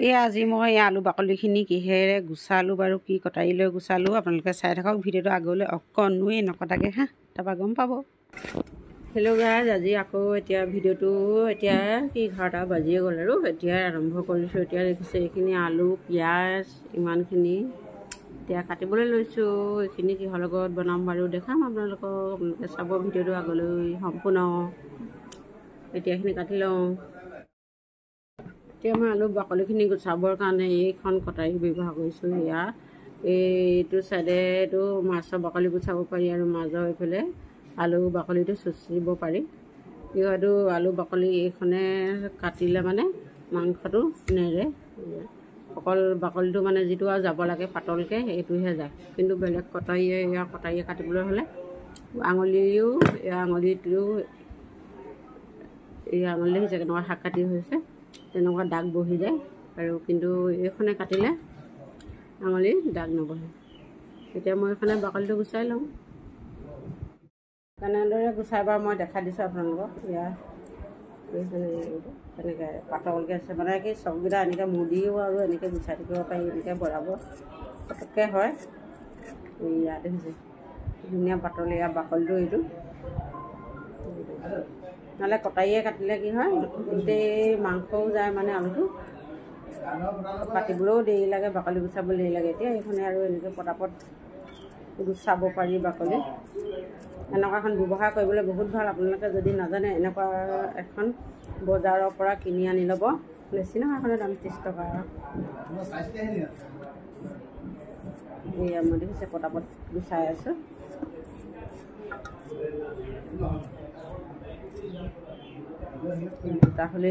এয়া আজি মই আলু বাকলিখিনি কিহেৰে গুচালোঁ বাৰু, কি কটাৰী লৈ গুচালোঁ আপোনালোকে চাই থাকক ভিডিঅ'টো আগলৈ অকণোৱেই নকটাকৈ হা, তাৰপৰা গম পাব। হেল্ল' গাইজ, আজি আকৌ এতিয়া ভিডিঅ'টো এতিয়া 11টা বাজিয়ে গ'ল আৰু এতিয়া আৰম্ভ কৰিছোঁ। এতিয়া দেখিছে এইখিনি আলু পিঁয়াজ ইমানখিনি এতিয়া কাটিবলৈ লৈছোঁ। এইখিনি কিহৰ লগত বনাম বাৰু দেখাম আপোনালোকে চাব ভিডিঅ'টো আগলৈ সম্পূৰ্ণ। এতিয়া এইখিনি কাটি লওঁ। এতিয়া মই আলু বাকলিখিনি গুচাবৰ কাৰণে এইখন কটাৰী ব্যৱহাৰ কৰিছোঁ। এইটো চাইডে এইটো মাছৰ বাকলি গুচাব পাৰি আৰু মাজৰ এইফালে আলু বাকলিটো চুচিব পাৰি। এইটো আলু বাকলি এইখনে কাটিলে মানে মাংসটো নেৰে, অকল বাকলিটো মানে যিটো আৰু যাব লাগে পাতলকৈ সেইটোহে যায়। কিন্তু বেলেগ কটাৰীয়ে কাটিবলৈ হ'লে আঙুলিও আঙুলিটো এই আঙুলি দেখিছে কেনেকুৱা শাক কাটি হৈছে, তেনেকুৱা দাগ বহি যায় আৰু কিন্তু এইখনে কাটিলে আঙুলি দাগ নবহে। এতিয়া মই এইখনে বাকলিটো গুচাই লওঁ। কেনেদৰে গুচাই বাৰু মই দেখাই দিছোঁ আপোনালোকক। তেনেকৈ পাতলকৈ আছে মানে কি চবকেইটা এনেকৈ মুদিও আৰু এনেকৈ গুচাই থাকিব পাৰি, এনেকৈ বৰাব পটককৈ হয়। ইয়াত দেখিছে ধুনীয়া পাতল বাকলিটো এইটো। নহ'লে কটাৰীয়ে কাটিলে কি হয় গোটেই মাংসও যায়, মানে আলুটো কাটিবলৈও দেৰি লাগে, বাকলি গুচাবলৈ দেৰি লাগে। এতিয়া এইখনে আৰু এনেকৈ পটাপট গুচাব পাৰি বাকলি। এনেকুৱাখন ব্যৱহাৰ কৰিবলৈ বহুত ভাল। আপোনালোকে যদি নাজানে এনেকুৱা এখন বজাৰৰ পৰা কিনি আনি ল'ব। বেছি নহয়, এখনৰ দাম 30 টকা। এয়া মই দেখিছে পটাপট গুচাই আছোঁ। তাহলে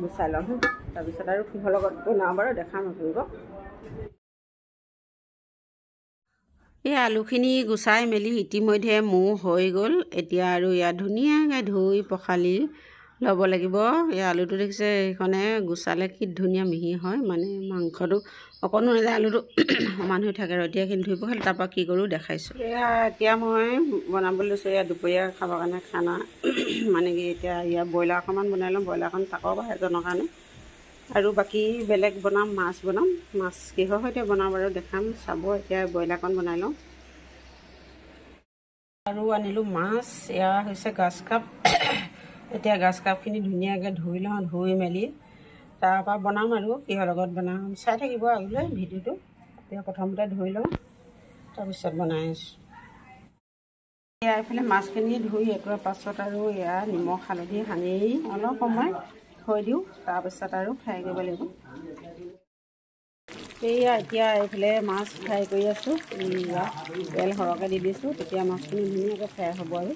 গুচাই লওঁ। তাৰপিছত আৰু কিহৰ লগত বনাওঁ বাৰু দেখাম আপোনালোকক। এই আলুখিনি গুচাই মেলি ইতিমধ্যে মোৰ হৈ গ'ল। এতিয়া আৰু ইয়াত ধুনীয়াকৈ ধুই পখালি ল'ব লাগিব। এই আলুটো দেখিছে এইখনে গুচালে কি ধুনীয়া মিহি হয়, মানে মাংসটো অকণো নাযায়, আলুটো সমান হৈ থাকে আৰু। এতিয়া এইখিনি ধুই পখালি তাৰপৰা কি কৰোঁ দেখাইছোঁ। এতিয়া মই বনাবলৈ লৈছোঁ দুপৰীয়া খাবৰ কাৰণে খানা। মানে কি এতিয়া ব্ৰইলাৰ অকণমান বনাই লওঁ, ব্ৰইলাৰখন তাকৰ বা এজনৰ কাৰণে, আৰু বাকী বেলেগ বনাম, মাছ বনাম। মাছ কিহৰ সৈতে বনাওঁ বাৰু দেখাম, চাব। এতিয়া ব্ৰইলাৰকণ বনাই লওঁ। আৰু আনিলোঁ মাছ, এয়া হৈছে গাছ কাপ। এতিয়া গাছ কাপখিনি ধুনীয়াকৈ ধুই লওঁ, ধুই মেলি তাৰপৰা বনাম আৰু কিহৰ লগত বনাম চাই থাকিব আগলৈ ভিডিঅ'টো। এতিয়া প্ৰথমতে ধুই লওঁ, তাৰপিছত বনাই আছোঁ। এইফালে মাছখিনি ধুই এটোৱাৰ পাছত আৰু নিমখ হালধি সানি অলপ সময় থৈ দিওঁ, তাৰপিছত আৰু ফ্ৰাই কৰিব লাগিব। এতিয়া এইফালে মাছ ফ্ৰাই কৰি আছোঁ। তেল সৰহকৈ দি দিছোঁ, তেতিয়া মাছখিনি ধুনীয়াকৈ ফ্ৰাই হ'ব আৰু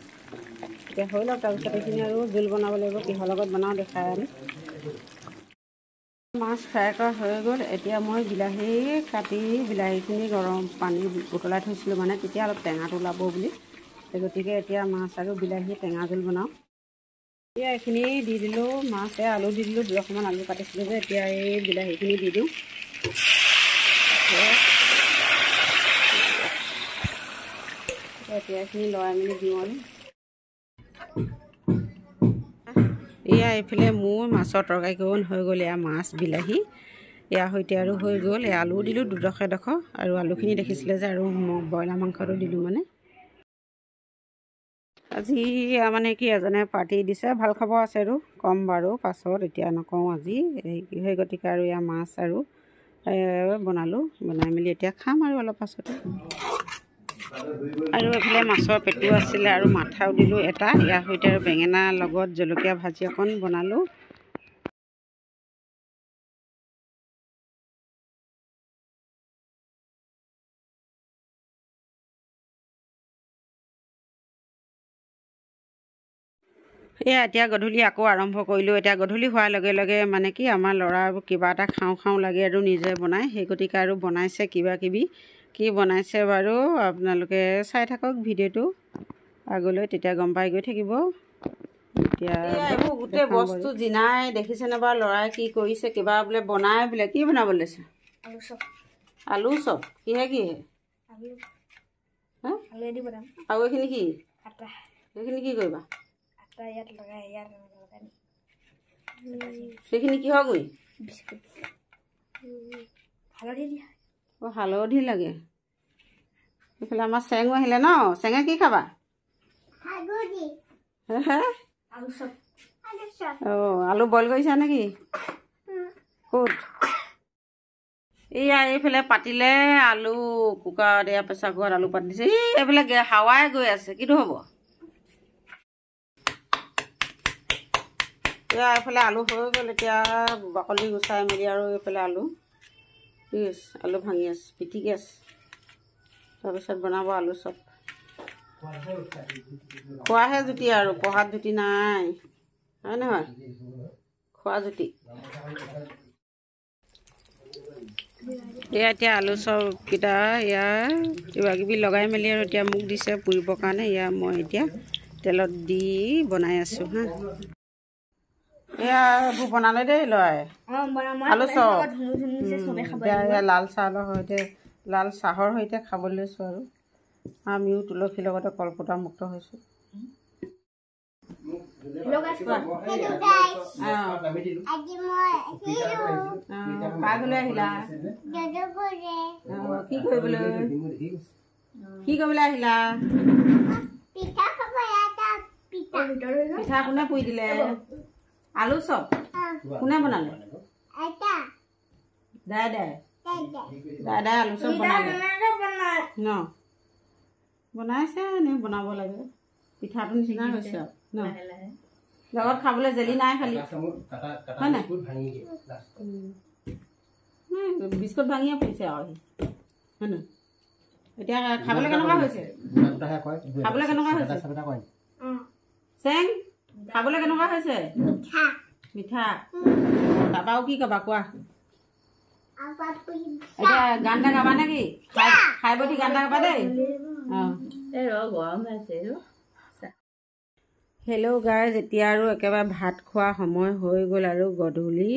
এতিয়া হৈ লওক। তাৰপিছত এইখিনি আৰু জোল বনাব লাগিব, কিহৰ লগত বনাওঁ দেখাই আমি। মাছ ফ্ৰাই কৰা হৈ গ'ল। এতিয়া মই বিলাহী কাটি বিলাহীখিনি গৰম পানী উতলাই থৈছিলোঁ, মানে তেতিয়া অলপ টেঙাটো ওলাব বুলি। গতিকে এতিয়া মাছ আৰু বিলাহী টেঙা জোল বনাওঁ। এতিয়া এইখিনি দি দিলোঁ, মাছ আলু দি দিলোঁ, 2 অকণমান আলু কাটিছিলোঁ যে। এতিয়া এই বিলাহীখিনি দি দিওঁ। এতিয়া এইখিনি লৰাই মেলি দিওঁ আৰু এইফালে মোৰ মাছৰ তৰকাৰীকণ হৈ গ'ল। মাছ বিলাহী সৈতে আৰু হৈ গ'ল। আলু দিলোঁ দুডোখৰ আৰু আলুখিনি দেখিছিলে যে, আৰু ব্ৰইলাৰ মাংসটো দিলোঁ। মানে আজি মানে কি এজনে পাৰ্টি দিছে, ভাল খবৰ আছে আৰু ক'ম বাৰু পাছত, এতিয়া নকওঁ আজি। সেই গতিকে আৰু মাছ আৰু বনালোঁ, বনাই মেলি এতিয়া খাম আৰু অলপ পাছতে। আৰু এইফালে মাছৰ পেটু আছিলে আৰু মাথাও দিলোঁ এটা। সৈতে আৰু বেঙেনা লগত জলকীয়া ভাজি অকণ বনালোঁ। এতিয়া গধূলি আকৌ আৰম্ভ কৰিলোঁ। এতিয়া গধূলি হোৱাৰ লগে লগে মানে কি আমাৰ ল'ৰাবোৰ কিবা এটা খাওঁ খাওঁ লাগে আৰু নিজে বনায়। সেই গতিকে আৰু বনাইছে কিবা কিবি। কি বনাইছে বাৰু আপোনালোকে চাই থাকক ভিডিঅ'টো আগলৈ, তেতিয়া গম পাই গৈ থাকিব। এতিয়া এইবোৰ গোটেই বস্তু জিনাই দেখিছেনে বাৰু ল'ৰাই কি কৰিছে কিবা বোলে বনাই বোলে কি বনাব লৈছে আলু চপ কিহে কিহে আৰু এইখিনি কি এইখিনি কি কৰিবা সেইখিনি কিহৰ গুৰি হালধি লাগে এইফালে আমাৰ চেঙো আহিলে ন চেঙে কি খাবা আলু বইল কৰিছা নেকি ক'ত এয়া এইফালে পাতিলে আলু কুকাৰত এয়া প্ৰেছাৰ কুকাৰত আলু পাতি দিছে এইফালে হাৱাই গৈ আছে কিটো হ'ব এয়া এইফালে আলু হৈ গ'ল এতিয়া বাকলি গুচাই মেলি আৰু এইফালে আলু আলু ভাঙি আছে পিটিকি আছে তাৰপিছত বনাব আলু চপ খোৱাহে জুতি আৰু পঢ়াত জুতি নাই হয় নহয় খোৱা জুতি এয়া এতিয়া আলু চপকেইটা এয়া কিবা কিবি লগাই মেলি আৰু এতিয়া মোক দিছে পুৰিবৰ কাৰণে এয়া মই এতিয়া তেলত দি বনাই আছোঁ হা এয়া এইবোৰ বনালে দেই ল'ৰাই আলু চপ লাল চাহৰ সৈতে লাল চাহৰ সৈতে খাবলৈ লৈছোঁ আৰু আমিও তুলসীৰ লগতে কলপতা মুক্ত হৈছোঁ কি কৰিবলৈ আহিলা পিঠা কোনে পুৰি দিলে আলু চপ কোনে বনালে দাদাই আলু চপ বনালে ন বনাইছে এনে বনাব লাগে পিঠাটো নিচিনা হৈছে আৰু ন লগত খাবলৈ জেলি নাই খালি হয় নাই বিস্কুট ভাঙিয়ে পৰিছে আৰু হয় নাই এতিয়া খাবলৈ কেনেকুৱা হৈছে খাবলৈ কেনেকুৱা হৈছে চেং খাবলৈ কেনেকুৱা হৈছে মিঠা তাৰপৰাও কি কবা কোৱা এতিয়া গান এটা গাবা নেকি খাই বটি গান এটা গাবা দেই হেল্ল' গাইজ এতিয়া আৰু একেবাৰে ভাত খোৱা সময় হৈ গ'ল আৰু গধূলি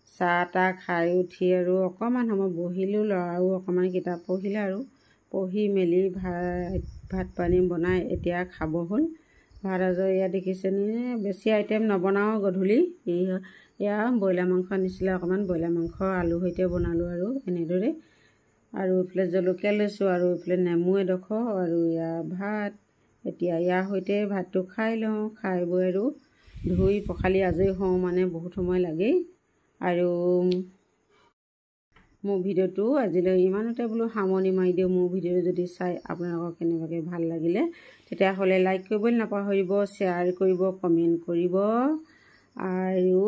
চাহ তাহ খাই উঠি আৰু অকণমান সময় বহিলোঁ ল'ৰাও অকণমান কিতাপ পঢ়িলে আৰু পঢ়ি মেলি ভাত পানী বনাই এতিয়া খাব হ'ল ভাত আজৰ এয়া দেখিছেনে বেছি আইটেম নবনাওঁ গধূলি এয়া ব্ৰইলাৰ মাংস আনিছিলে অকণমান ব্ৰইলাৰ মাংস আলু সৈতে বনালোঁ আৰু এনেদৰে আৰু এইফালে জলকীয়া লৈছোঁ আৰু এইফালে নেমু এডোখৰ আৰু এয়া ভাত এতিয়া ইয়াৰ সৈতে ভাতটো খাই লওঁ খাই বৈ আৰু ধুই পখালি আজৰি হওঁ মানে বহুত সময় লাগেই আৰু মোৰ ভিডিঅ'টো আজিলৈ ইমানতে বোলো সামৰণি মাৰি দিওঁ মোৰ ভিডিঅ'টো যদি চাই আপোনালোকক কেনেবাকৈ ভাল লাগিলে তেতিয়াহ'লে লাইক কৰিবলৈ নাপাহৰিব শ্বেয়াৰ কৰিব কমেণ্ট কৰিব আৰু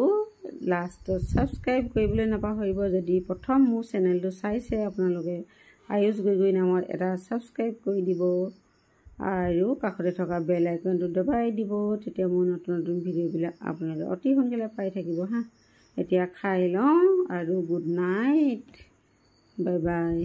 লাষ্টত ছাবস্ক্ৰাইব কৰিবলৈ নাপাহৰিব যদি প্ৰথম মোৰ চেনেলটো চাইছে আপোনালোকে আয়ুষ গগৈ নামত এটা ছাবস্ক্ৰাইব কৰি দিব আৰু কাষতে থকা বেল আইকনটো দবাই দিব তেতিয়া মোৰ নতুন নতুন ভিডিঅ'বিলাক আপোনালোকে অতি সোনকালে পাই থাকিব হা এতিয়া খাই লওঁ আৰু গুড নাইট বাই বাই